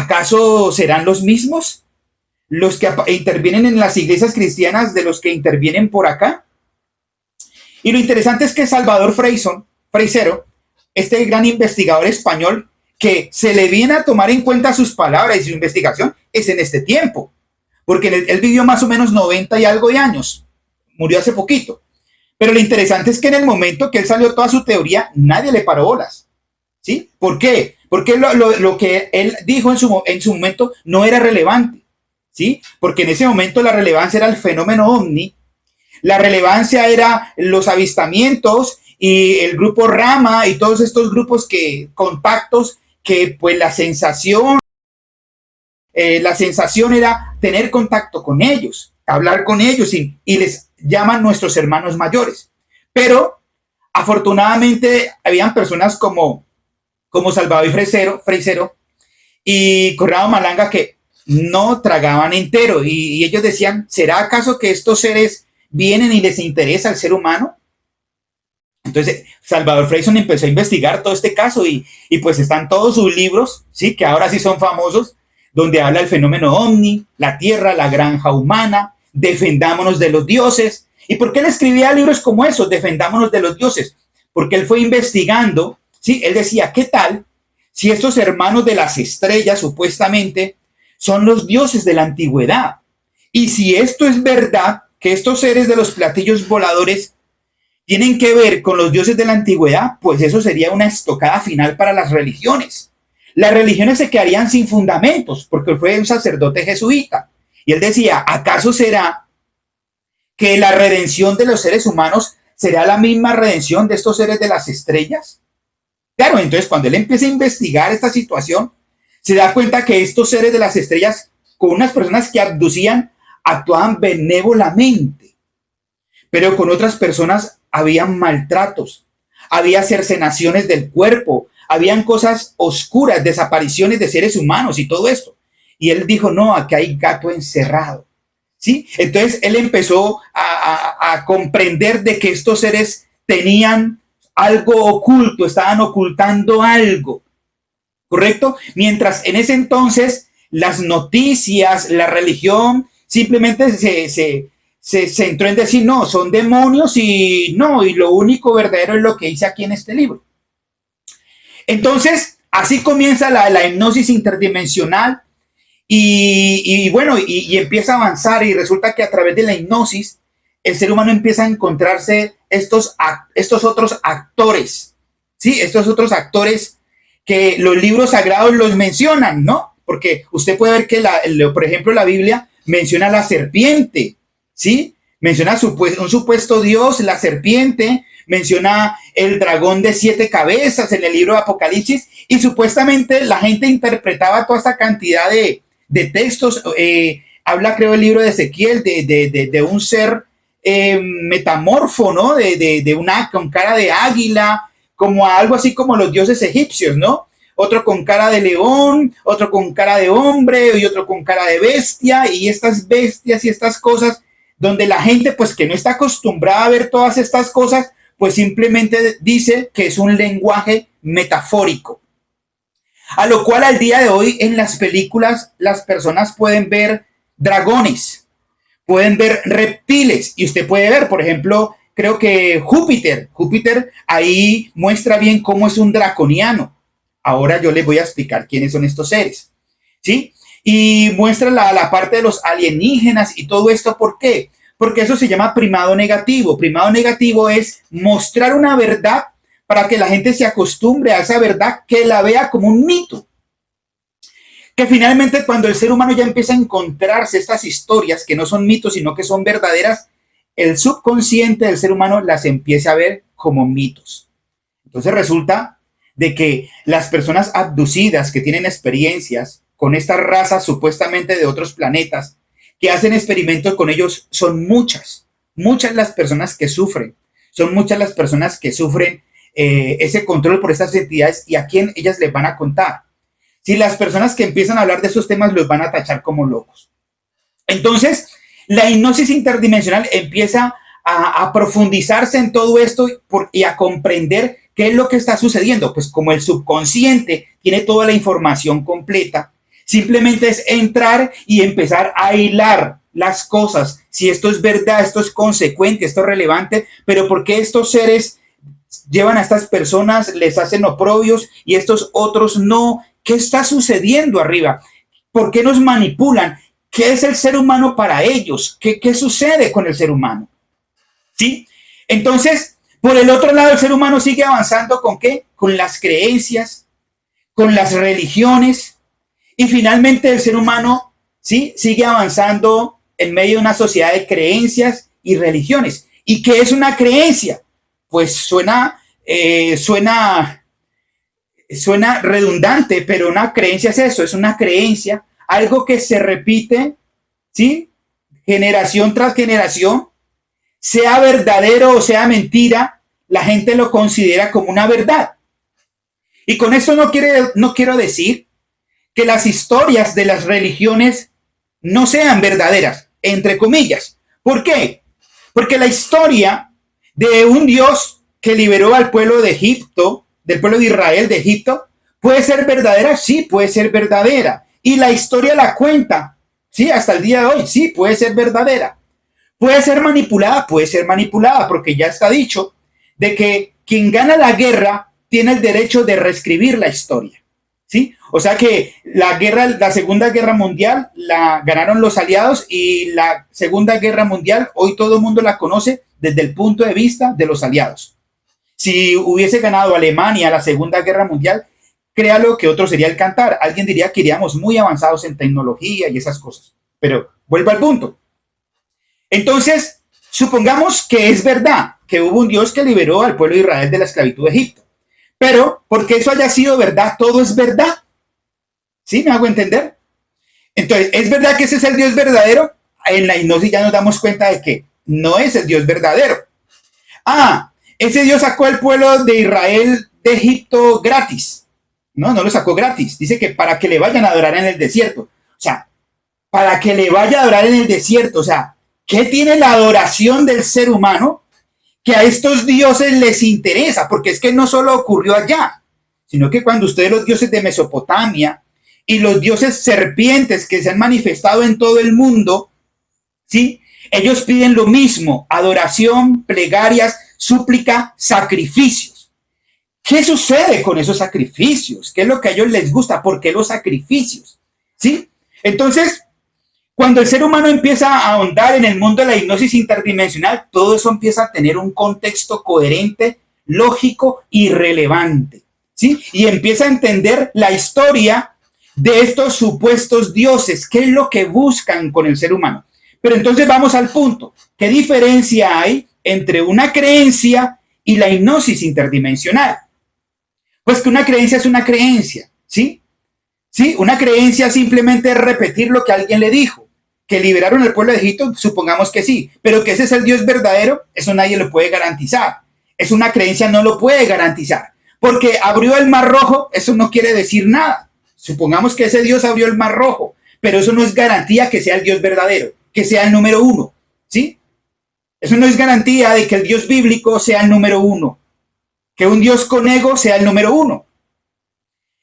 ¿Acaso serán los mismos los que intervienen en las iglesias cristianas de los que intervienen por acá? Y lo interesante es que Salvador Freixero, este gran investigador español, que se le viene a tomar en cuenta sus palabras y su investigación, es en este tiempo, porque él vivió más o menos 90 y algo de años, murió hace poquito. Pero lo interesante es que en el momento que él salió toda su teoría, nadie le paró bolas. ¿Sí? ¿Por qué? Porque lo que él dijo en su momento no era relevante. ¿Sí? Porque en ese momento la relevancia era el fenómeno ovni, la relevancia era los avistamientos y el grupo Rama y todos estos grupos contactos que pues la sensación era tener contacto con ellos, hablar con ellos y les llaman nuestros hermanos mayores. Pero afortunadamente habían personas como Salvador Freixero y Corrado Malanga que no tragaban entero y ellos decían, ¿será acaso que estos seres vienen y les interesa al ser humano? Entonces Salvador Freixero empezó a investigar todo este caso y pues están todos sus libros, ¿sí? Que ahora sí son famosos, donde habla del fenómeno ovni, la tierra, la granja humana, defendámonos de los dioses. ¿Y por qué él escribía libros como esos, defendámonos de los dioses? Porque él fue investigando, ¿sí? Él decía, ¿qué tal si estos hermanos de las estrellas supuestamente son los dioses de la antigüedad? Y si esto es verdad, que estos seres de los platillos voladores tienen que ver con los dioses de la antigüedad, pues eso sería una estocada final para las religiones. Las religiones se quedarían sin fundamentos, porque fue un sacerdote jesuita. Y él decía, ¿acaso será que la redención de los seres humanos será la misma redención de estos seres de las estrellas? Claro, entonces cuando él empieza a investigar esta situación, se da cuenta que estos seres de las estrellas, con unas personas que abducían, actuaban benévolamente, pero con otras personas habían maltratos, había cercenaciones del cuerpo, habían cosas oscuras, desapariciones de seres humanos y todo esto. Y él dijo, no, aquí hay gato encerrado. ¿Sí? Entonces él empezó a comprender de que estos seres tenían algo oculto, estaban ocultando algo, ¿correcto? Mientras en ese entonces las noticias, la religión simplemente se centró en decir, no, son demonios y lo único verdadero es lo que hice aquí en este libro. Entonces, así comienza la hipnosis interdimensional y empieza a avanzar y resulta que a través de la hipnosis el ser humano empieza a encontrarse estos otros actores, ¿sí? Estos otros actores que los libros sagrados los mencionan, ¿no? Porque usted puede ver que, por ejemplo, la Biblia menciona a la serpiente, ¿sí? Menciona un supuesto dios, la serpiente, menciona el dragón de 7 cabezas en el libro de Apocalipsis y supuestamente la gente interpretaba toda esta cantidad de textos. Habla, creo, el libro de Ezequiel de un ser metamorfo, ¿no? Con cara de águila, como algo así como los dioses egipcios, ¿no? Otro con cara de león, otro con cara de hombre y otro con cara de bestia, y estas bestias y estas cosas donde la gente pues que no está acostumbrada a ver todas estas cosas, pues simplemente dice que es un lenguaje metafórico. A lo cual al día de hoy en las películas las personas pueden ver dragones, pueden ver reptiles y usted puede ver, por ejemplo, creo que Júpiter ahí muestra bien cómo es un draconiano. Ahora yo les voy a explicar quiénes son estos seres, ¿sí? Y muestra la parte de los alienígenas y todo esto. ¿Por qué? Porque eso se llama primado negativo. Primado negativo es mostrar una verdad para que la gente se acostumbre a esa verdad, que la vea como un mito. Que finalmente cuando el ser humano ya empieza a encontrarse estas historias que no son mitos, sino que son verdaderas, el subconsciente del ser humano las empieza a ver como mitos. Entonces resulta de que las personas abducidas que tienen experiencias con estas razas supuestamente de otros planetas, que hacen experimentos con ellos, son muchas las personas que sufren, son muchas las personas que sufren ese control por estas entidades y a quién ellas les van a contar. Si las personas que empiezan a hablar de esos temas los van a tachar como locos. Entonces, la hipnosis interdimensional empieza a profundizarse en todo esto y a comprender qué es lo que está sucediendo. Pues como el subconsciente tiene toda la información completa, Simplemente es entrar y empezar a hilar las cosas. Si esto es verdad, esto es consecuente, esto es relevante, pero ¿por qué estos seres llevan a estas personas, les hacen oprobios y estos otros no? ¿Qué está sucediendo arriba? ¿Por qué nos manipulan? ¿Qué es el ser humano para ellos? ¿Qué sucede con el ser humano? ¿Sí? Entonces, por el otro lado, el ser humano sigue avanzando ¿con qué? Con las creencias, con las religiones, y finalmente el ser humano, ¿sí?, sigue avanzando en medio de una sociedad de creencias y religiones. ¿Y qué es una creencia? Pues suena redundante, pero una creencia es eso, es una creencia, algo que se repite, ¿sí?, generación tras generación, sea verdadero o sea mentira, la gente lo considera como una verdad. Y con esto no quiero decir que las historias de las religiones no sean verdaderas, entre comillas. ¿Por qué? Porque la historia de un Dios que liberó al pueblo de Egipto, del pueblo de Israel de Egipto, puede ser verdadera, sí, puede ser verdadera. Y la historia la cuenta, sí, hasta el día de hoy, sí, puede ser verdadera. Puede ser manipulada, porque ya está dicho de que quien gana la guerra tiene el derecho de reescribir la historia, ¿sí? O sea que la Segunda Guerra Mundial la ganaron los aliados, y la Segunda Guerra Mundial hoy todo el mundo la conoce desde el punto de vista de los aliados. Si hubiese ganado Alemania la Segunda Guerra Mundial, créalo que otro sería el cantar. Alguien diría que iríamos muy avanzados en tecnología y esas cosas. Pero vuelvo al punto. Entonces, supongamos que es verdad que hubo un Dios que liberó al pueblo de Israel de la esclavitud de Egipto. Pero, porque eso haya sido verdad, todo es verdad. ¿Sí? ¿Me hago entender? Entonces, ¿es verdad que ese es el Dios verdadero? En la hipnosis ya nos damos cuenta de que no es el Dios verdadero. Ese Dios sacó al pueblo de Israel de Egipto gratis. No lo sacó gratis. Dice que para que le vayan a adorar en el desierto. O sea, para que le vaya a adorar en el desierto. O sea, ¿qué tiene la adoración del ser humano que a estos dioses les interesa? Porque es que no solo ocurrió allá, sino que cuando ustedes, los dioses de Mesopotamia y los dioses serpientes que se han manifestado en todo el mundo, ¿sí?, ellos piden lo mismo: adoración, plegarias, súplica, sacrificios. ¿Qué sucede con esos sacrificios? ¿Qué es lo que a ellos les gusta? ¿Por qué los sacrificios? ¿Sí? Entonces, cuando el ser humano empieza a ahondar en el mundo de la hipnosis interdimensional, todo eso empieza a tener un contexto coherente, lógico y relevante, ¿sí? Y empieza a entender la historia de estos supuestos dioses, qué es lo que buscan con el ser humano. Pero entonces vamos al punto. ¿Qué diferencia hay entre una creencia y la hipnosis interdimensional? Pues que una creencia es una creencia, ¿sí? ¿Sí? Una creencia simplemente es repetir lo que alguien le dijo. Que liberaron al pueblo de Egipto, supongamos que sí, pero que ese es el Dios verdadero, eso nadie lo puede garantizar. Es una creencia, no lo puede garantizar. Porque abrió el Mar Rojo, eso no quiere decir nada. Supongamos que ese Dios abrió el Mar Rojo, pero eso no es garantía que sea el Dios verdadero, que sea el número uno, ¿sí? Eso no es garantía de que el Dios bíblico sea el número uno, que un Dios con ego sea el número uno.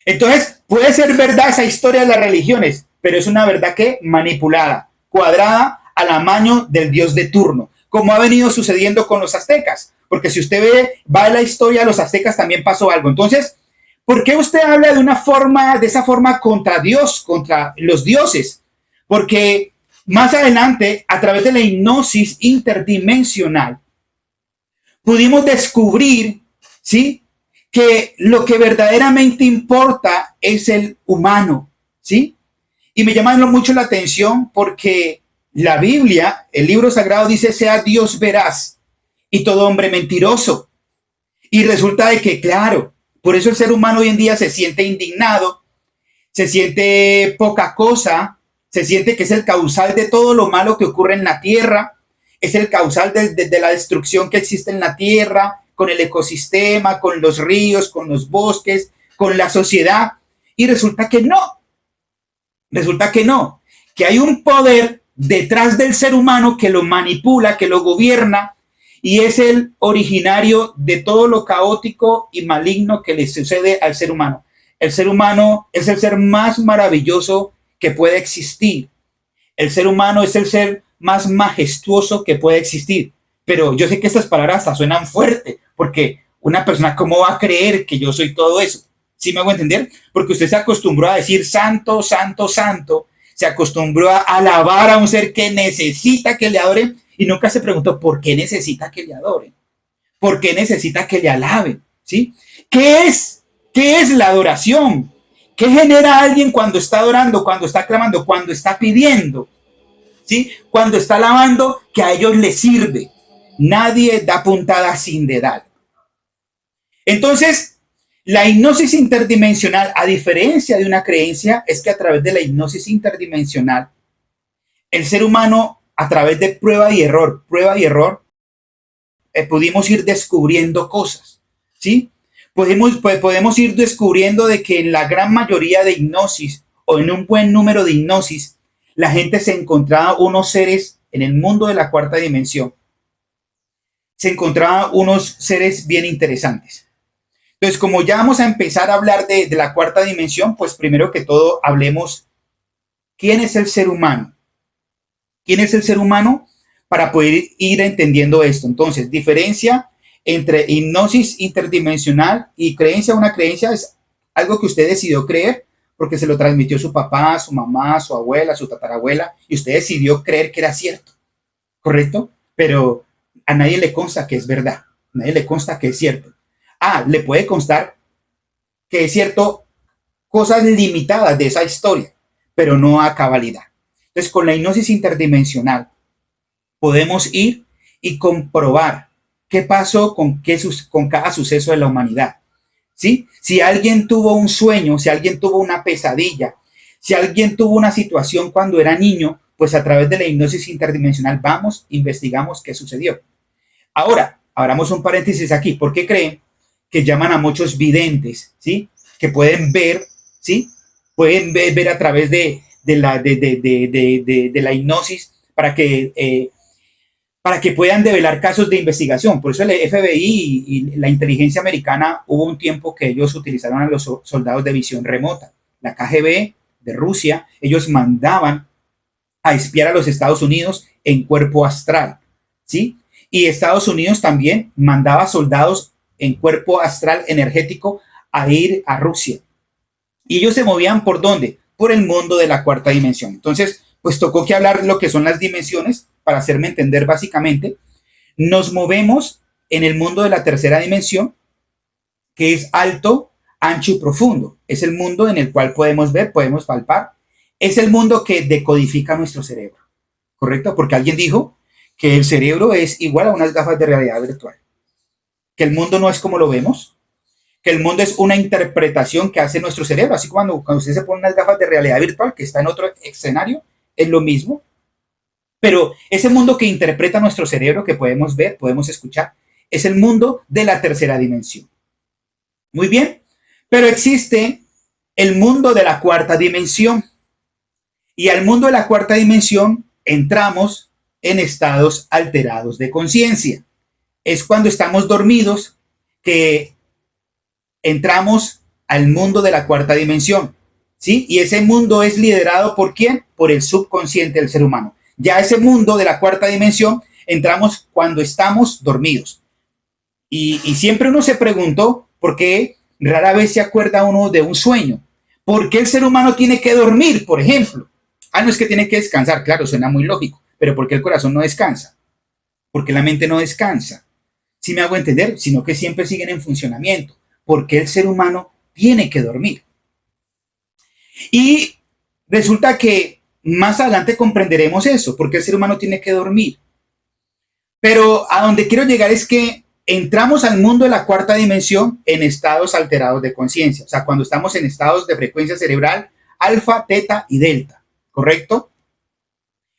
Entonces, puede ser verdad esa historia de las religiones, pero es una verdad que manipulada, cuadrada al amaño del Dios de turno, como ha venido sucediendo con los aztecas. Porque si usted va a la historia de los aztecas, también pasó algo. Entonces, ¿por qué usted habla de esa forma contra Dios, contra los dioses? Porque más adelante, a través de la hipnosis interdimensional, pudimos descubrir, ¿sí?, que lo que verdaderamente importa es el humano, ¿sí? Y me llama mucho la atención porque la Biblia, el libro sagrado, dice: sea Dios veraz y todo hombre mentiroso. Y resulta de que, claro, por eso el ser humano hoy en día se siente indignado, se siente poca cosa, se siente que es el causal de todo lo malo que ocurre en la tierra, es el causal de la destrucción que existe en la tierra, con el ecosistema, con los ríos, con los bosques, con la sociedad. Y resulta que no, que hay un poder detrás del ser humano que lo manipula, que lo gobierna, y es el originario de todo lo caótico y maligno que le sucede al ser humano. El ser humano es el ser más maravilloso que puede existir. El ser humano es el ser más majestuoso que puede existir. Pero yo sé que estas palabras hasta suenan fuerte, porque una persona, ¿cómo va a creer que yo soy todo eso? ¿Sí me hago entender? Porque usted se acostumbró a decir santo, santo, santo, se acostumbró a alabar a un ser que necesita que le adoren y nunca se preguntó por qué necesita que le adoren, por qué necesita que le alaben, ¿sí? ¿Qué es? ¿Qué es la adoración? ¿Qué genera alguien cuando está adorando, cuando está clamando, cuando está pidiendo? ¿Sí? Cuando está alabando, que a ellos les sirve. Nadie da puntada sin dedal. Entonces, la hipnosis interdimensional, a diferencia de una creencia, es que a través de la hipnosis interdimensional, el ser humano, a través de prueba y error, pudimos ir descubriendo cosas, ¿sí? Podemos ir descubriendo de que en la gran mayoría de hipnosis o en un buen número de hipnosis, la gente se encontraba unos seres en el mundo de la cuarta dimensión. Se encontraban unos seres bien interesantes. Entonces, como ya vamos a empezar a hablar de la cuarta dimensión, pues primero que todo hablemos, ¿quién es el ser humano? ¿Quién es el ser humano? Para poder ir entendiendo esto. Entonces, diferencia entre hipnosis interdimensional y creencia. Una creencia es algo que usted decidió creer porque se lo transmitió su papá, su mamá, su abuela, su tatarabuela, y usted decidió creer que era cierto, ¿correcto? Pero a nadie le consta que es verdad, a nadie le consta que es cierto. Le puede constar que es cierto cosas limitadas de esa historia, pero no a cabalidad. Entonces, con la hipnosis interdimensional podemos ir y comprobar qué pasó con cada suceso de la humanidad. ¿Sí? Si alguien tuvo un sueño, si alguien tuvo una pesadilla, si alguien tuvo una situación cuando era niño, pues a través de la hipnosis interdimensional vamos, investigamos qué sucedió. Ahora, abramos un paréntesis aquí. ¿Por qué creen que llaman a muchos videntes, ¿sí? Que pueden ver, ¿sí? Pueden ver a través de la hipnosis para que puedan develar casos de investigación. Por eso el FBI y la inteligencia americana hubo un tiempo que ellos utilizaron a los soldados de visión remota. La KGB de Rusia, ellos mandaban a espiar a los Estados Unidos en cuerpo astral, ¿sí? Y Estados Unidos también mandaba soldados en cuerpo astral energético a ir a Rusia. Y ellos se movían ¿por dónde? Por el mundo de la cuarta dimensión. Entonces, pues tocó que hablar de lo que son las dimensiones, para hacerme entender básicamente. Nos movemos en el mundo de la tercera dimensión, que es alto, ancho y profundo. Es el mundo en el cual podemos ver, podemos palpar. Es el mundo que decodifica nuestro cerebro, ¿correcto? Porque alguien dijo que el cerebro es igual a unas gafas de realidad virtual, que el mundo no es como lo vemos, que el mundo es una interpretación que hace nuestro cerebro, así como cuando usted se pone unas gafas de realidad virtual que está en otro escenario, es lo mismo. Pero ese mundo que interpreta nuestro cerebro, que podemos ver, podemos escuchar, es el mundo de la tercera dimensión. Muy bien, pero existe el mundo de la cuarta dimensión. Y al mundo de la cuarta dimensión entramos en estados alterados de conciencia. Es cuando estamos dormidos que entramos al mundo de la cuarta dimensión, ¿sí? Y ese mundo es liderado ¿por quién? Por el subconsciente del ser humano. Ya ese mundo de la cuarta dimensión entramos cuando estamos dormidos. Y siempre uno se preguntó por qué rara vez se acuerda uno de un sueño. ¿Por qué el ser humano tiene que dormir, por ejemplo? No es que tiene que descansar, claro, suena muy lógico, pero ¿por qué el corazón no descansa? ¿Por qué la mente no descansa? Si me hago entender, sino que siempre siguen en funcionamiento. ¿Por qué el ser humano tiene que dormir? Y resulta que más adelante comprenderemos eso, porque el ser humano tiene que dormir. Pero a donde quiero llegar es que entramos al mundo de la cuarta dimensión en estados alterados de conciencia. O sea, cuando estamos en estados de frecuencia cerebral alfa, teta y delta, ¿correcto?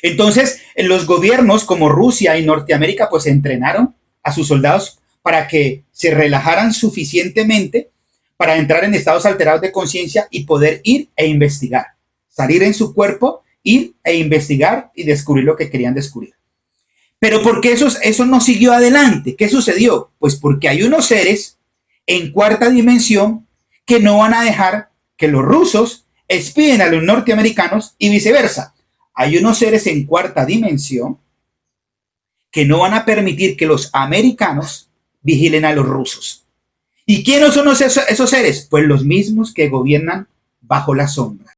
Entonces, los gobiernos como Rusia y Norteamérica pues entrenaron a sus soldados para que se relajaran suficientemente para entrar en estados alterados de conciencia y poder ir e investigar, salir en su cuerpo, ir e investigar y descubrir lo que querían descubrir. Pero ¿por qué eso no siguió adelante? ¿Qué sucedió? Pues porque hay unos seres en cuarta dimensión que no van a dejar que los rusos espíen a los norteamericanos y viceversa. Hay unos seres en cuarta dimensión que no van a permitir que los americanos vigilen a los rusos. ¿Y quiénes son esos seres? Pues los mismos que gobiernan bajo la sombra.